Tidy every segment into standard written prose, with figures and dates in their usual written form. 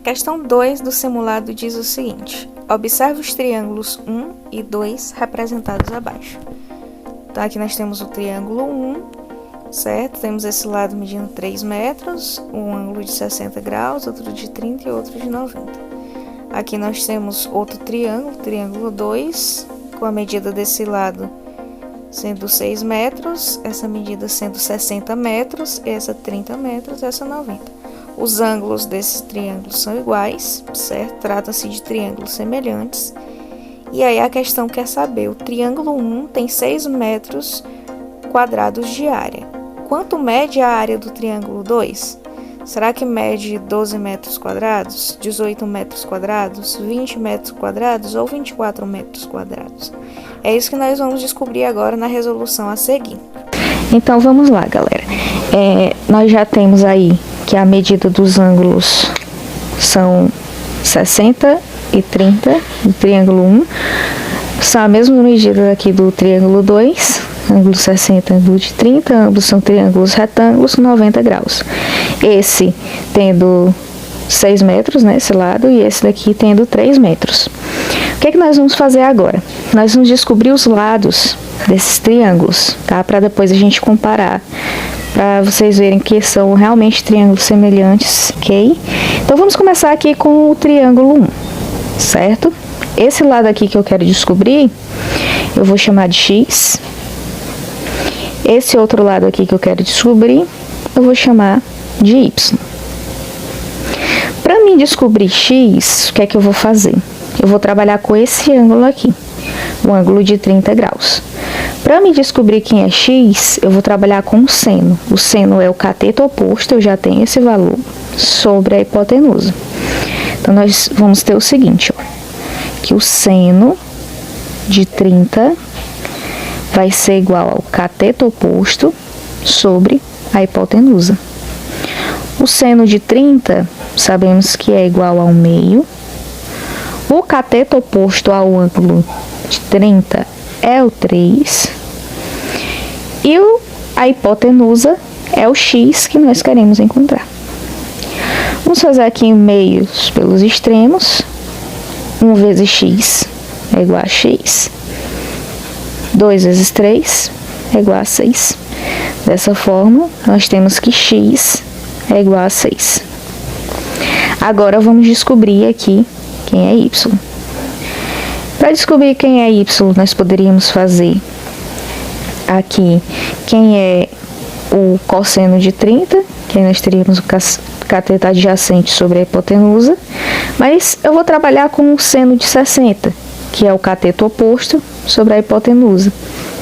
Questão 2 do simulado diz o seguinte: observe os triângulos 1 e 2 representados abaixo. Então, aqui nós temos o triângulo 1, certo? Temos esse lado medindo 3 metros, um ângulo de 60 graus, outro de 30 e outro de 90. Aqui nós temos outro triângulo, triângulo 2, com a medida desse lado sendo 6 metros, essa medida sendo 60 metros, essa 30 metros, essa 90. Os ângulos desses triângulos são iguais, certo? Trata-se de triângulos semelhantes. E aí a questão quer saber, o triângulo 1 tem 6 metros quadrados de área. Quanto mede a área do triângulo 2? Será que mede 12 metros quadrados, 18 metros quadrados, 20 metros quadrados ou 24 metros quadrados? É isso que nós vamos descobrir agora na resolução a seguir. Então vamos lá, galera. Nós já temos aí que a medida dos ângulos são 60 e 30 do triângulo 1. São a mesma medida aqui do triângulo 2, ângulo 60 e ângulo de 30, ambos são triângulos retângulos, 90 graus. Esse tendo 6 metros, né, esse lado, e esse daqui tendo 3 metros. O que é que nós vamos fazer agora? Nós vamos descobrir os lados desses triângulos, tá? Para depois a gente comparar, para vocês verem que são realmente triângulos semelhantes, ok? Então vamos começar aqui com o triângulo 1, certo? Esse lado aqui que eu quero descobrir, eu vou chamar de X. Esse outro lado aqui que eu quero descobrir, eu vou chamar de Y. Para mim descobrir X, o que é que eu vou fazer? Eu vou trabalhar com esse ângulo aqui, o ângulo de 30 graus. Para me descobrir quem é X, eu vou trabalhar com o seno. O seno é o cateto oposto, eu já tenho esse valor, sobre a hipotenusa. Então, nós vamos ter o seguinte, ó, que o seno de 30 vai ser igual ao cateto oposto sobre a hipotenusa. O seno de 30, sabemos que é igual ao meio. O cateto oposto ao ângulo de 30 é o 3. E a hipotenusa é o x que nós queremos encontrar. Vamos fazer aqui meios pelos extremos. 1 vezes x é igual a x. 2 vezes 3 é igual a 6. Dessa forma, nós temos que x é igual a 6. Agora, vamos descobrir aqui quem é y. Para descobrir quem é y, nós poderíamos fazer aqui quem é o cosseno de 30, que aí nós teríamos o cateto adjacente sobre a hipotenusa, mas eu vou trabalhar com o seno de 60, que é o cateto oposto sobre a hipotenusa.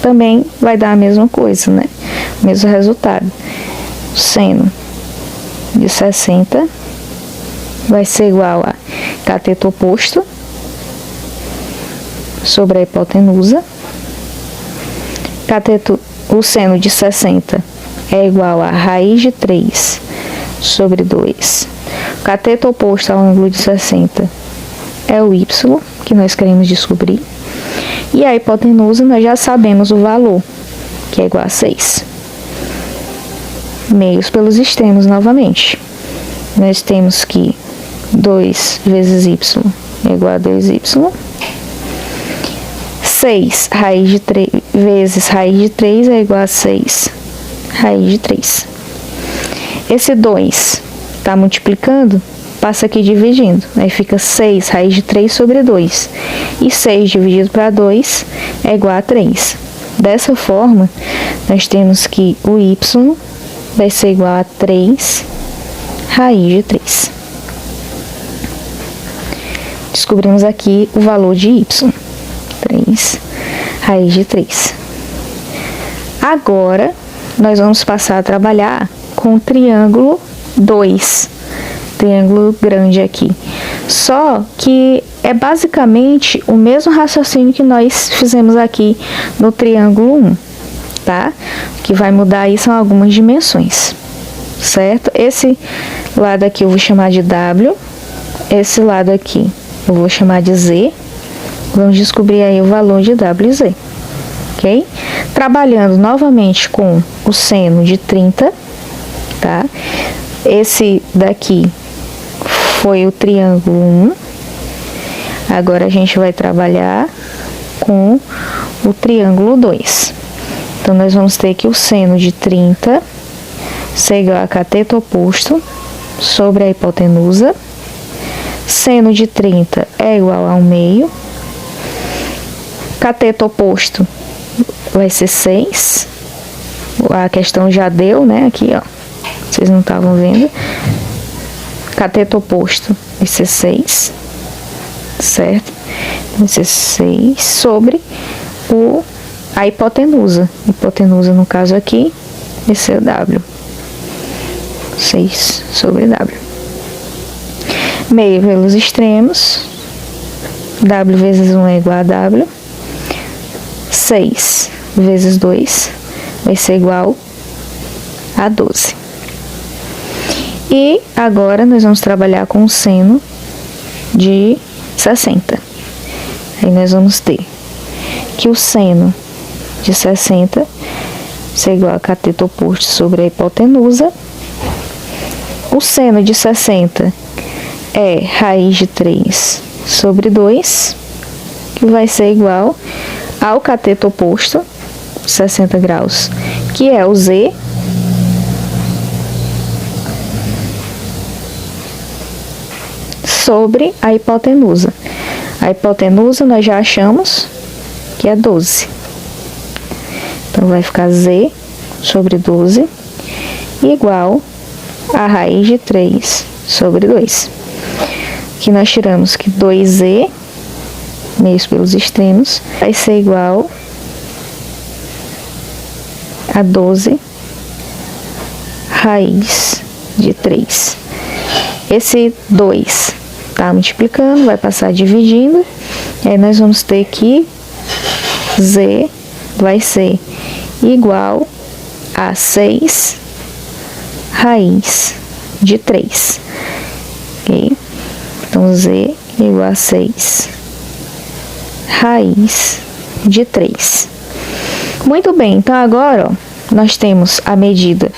Também vai dar a mesma coisa, né? O mesmo resultado. O seno de 60 vai ser igual a cateto oposto sobre a hipotenusa. O seno de 60 é igual a raiz de 3 sobre 2. O cateto oposto ao ângulo de 60 é o y, que nós queremos descobrir. E a hipotenusa, nós já sabemos o valor, que é igual a 6. Meios pelos extremos novamente. Nós temos que 2 vezes y é igual a 2y. 6 raiz de 3 vezes raiz de 3 é igual a 6 raiz de 3. Esse 2 está multiplicando, passa aqui dividindo. Aí fica 6 raiz de 3 sobre 2. E 6 dividido para 2 é igual a 3. Dessa forma, nós temos que o y vai ser igual a 3 raiz de 3. Descobrimos aqui o valor de y. 3 raiz de 3. Agora, nós vamos passar a trabalhar com o triângulo 2. Triângulo grande aqui. Só que é basicamente o mesmo raciocínio que nós fizemos aqui no triângulo 1, tá? O que vai mudar aí são algumas dimensões, certo? Esse lado aqui eu vou chamar de W, esse lado aqui eu vou chamar de Z. Vamos descobrir aí o valor de WZ, ok? Trabalhando novamente com o seno de 30, tá? Esse daqui foi o triângulo 1. Agora a gente vai trabalhar com o triângulo 2. Então, nós vamos ter que o seno de 30 ser igual a cateto oposto sobre a hipotenusa. Seno de 30 é igual a 1/2. Cateto oposto vai ser 6. A questão já deu, né? Aqui, ó. Vocês não estavam vendo. Cateto oposto vai ser 6. Certo? Vai ser 6 sobre a hipotenusa. Hipotenusa, no caso aqui, vai ser W. 6 sobre W. Meio pelos extremos. W vezes 1 é igual a W. 6 vezes 2 vai ser igual a 12. E agora nós vamos trabalhar com o seno de 60. Aí nós vamos ter que o seno de 60 é igual a cateto oposto sobre a hipotenusa. O seno de 60 é raiz de 3 sobre 2, que vai ser igual ao cateto oposto, 60 graus, que é o Z, sobre a hipotenusa. A hipotenusa nós já achamos que é 12. Então, vai ficar Z sobre 12 igual a raiz de 3 sobre 2. Aqui nós tiramos que 2Z, meios pelos extremos, vai ser igual a 12 raiz de 3. Esse 2 tá multiplicando, vai passar dividindo, e aí nós vamos ter que Z vai ser igual a 6 raiz de 3. Ok? Então, Z é igual a 6 raiz de 3. Muito bem, então agora, ó, nós temos a medida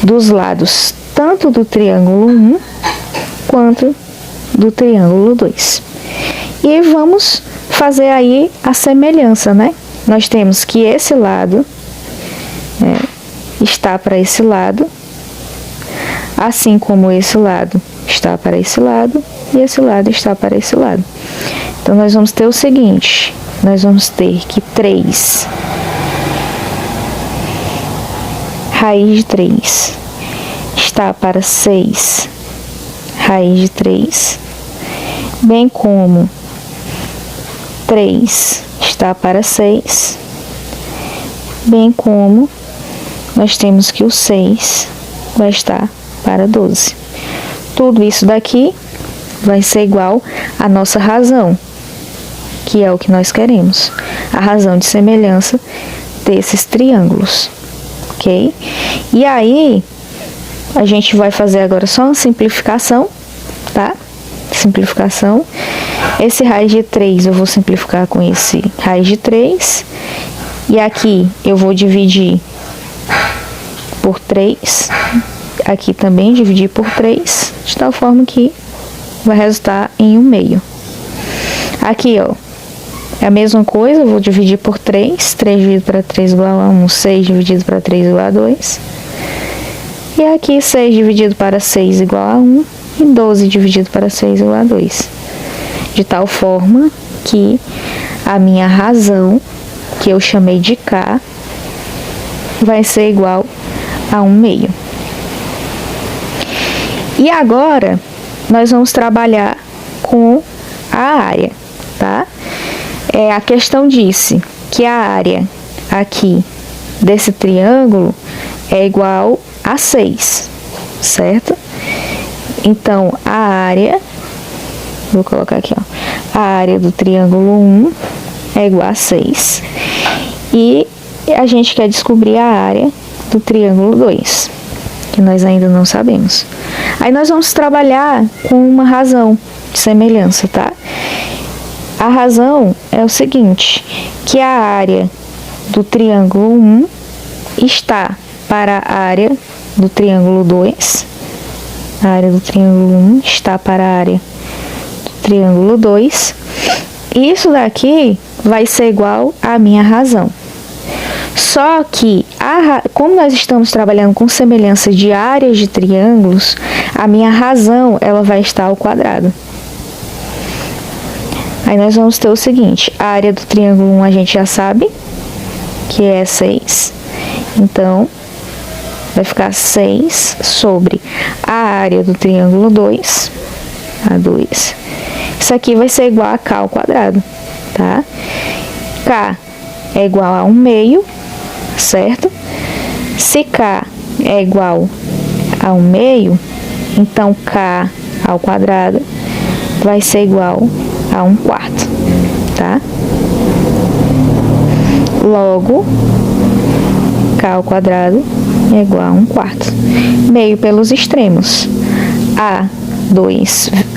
dos lados tanto do triângulo 1 quanto do triângulo 2. E vamos fazer aí a semelhança, né? Nós temos que esse lado está para esse lado, assim como esse lado está para esse lado e esse lado está para esse lado. Então, nós vamos ter o seguinte, nós vamos ter que 3 raiz de 3 está para 6 raiz de 3, bem como 3 está para 6, bem como nós temos que o 6 vai estar para 12. Tudo isso daqui vai ser igual à nossa razão, que é o que nós queremos, a razão de semelhança desses triângulos, ok? E aí, a gente vai fazer agora só uma simplificação, tá? Simplificação. Esse raiz de 3 eu vou simplificar com esse raiz de 3. E aqui eu vou dividir por 3. Aqui também dividir por 3, de tal forma que vai resultar em 1/2. Aqui, ó, é a mesma coisa, eu vou dividir por 3. 3 dividido para 3 igual a 1, 6 dividido para 3 igual a 2. E aqui 6 dividido para 6 igual a 1 e 12 dividido para 6 igual a 2. De tal forma que a minha razão, que eu chamei de K, vai ser igual a 1/2. E agora, nós vamos trabalhar com a área, tá? A questão disse que a área aqui desse triângulo é igual a 6, certo? Então, a área, vou colocar aqui, ó, a área do triângulo 1 é igual a 6. E a gente quer descobrir a área do triângulo 2, que nós ainda não sabemos. Aí nós vamos trabalhar com uma razão de semelhança, tá? A razão é o seguinte, que a área do triângulo 1 está para a área do triângulo 2, A área do triângulo 1 está para a área do triângulo 2. Isso daqui vai ser igual à minha razão. Só que, como nós estamos trabalhando com semelhança de áreas de triângulos, a minha razão ela vai estar ao quadrado. Aí nós vamos ter o seguinte, a área do triângulo 1 a gente já sabe, que é 6. Então, vai ficar 6 sobre a área do triângulo 2, a 2. Isso aqui vai ser igual a K ao quadrado, tá? K é igual a 1 meio, certo? Se K é igual a 1 meio, então K ao quadrado vai ser igual a 1 quarto, tá? Logo, K ao quadrado é igual a 1 quarto. Meio pelos extremos.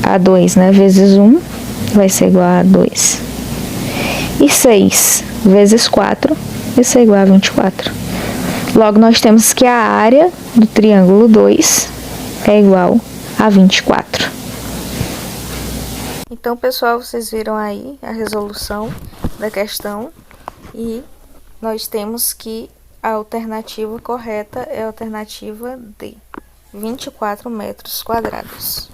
A2, né, vezes 1 vai ser igual a 2. E 6 vezes 4 vai ser igual a 24. Logo, nós temos que a área do triângulo 2 é igual a 24. Então, pessoal, vocês viram aí a resolução da questão e nós temos que a alternativa correta é a alternativa D, 24 metros quadrados.